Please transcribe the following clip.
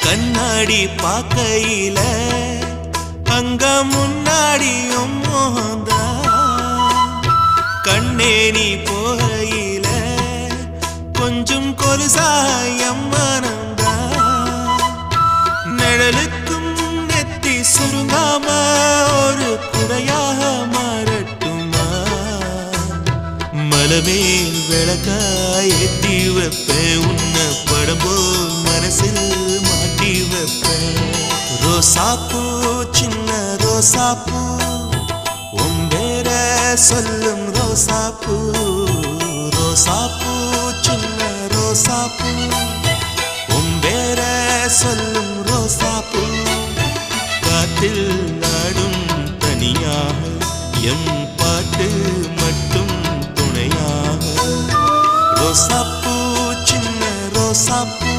கண்ணாடி பார்க்கையில அங்க முன்னாடியும் மோகந்தா கண்ணே நீ போகையில கொஞ்சம் கொலுசாயம் மனந்தா நிழலுக்கும் நெத்தி சுருங்காம ஒரு குடையாக மாறட்டுமா மலமேல் விளக்காய் ஏத்தி வைப்பேன் உன்ன படம் போல் மனசில் மாட்டி வைப்பேன் ரோசாப்பூ சின்ன ரோசாப்பூ உம்பேர சொல்லும் ரோசாப்பூ ரோசாப்பூ சின்ன ரோசாப்பூ உம்பேர சொல்லும் ரோசாப்பூ காத்தில் நாடும் தனியாக எம் பாட்டு மட்டும் துணையாக ரோசாப்பூ சின்ன ரோசாப்பூ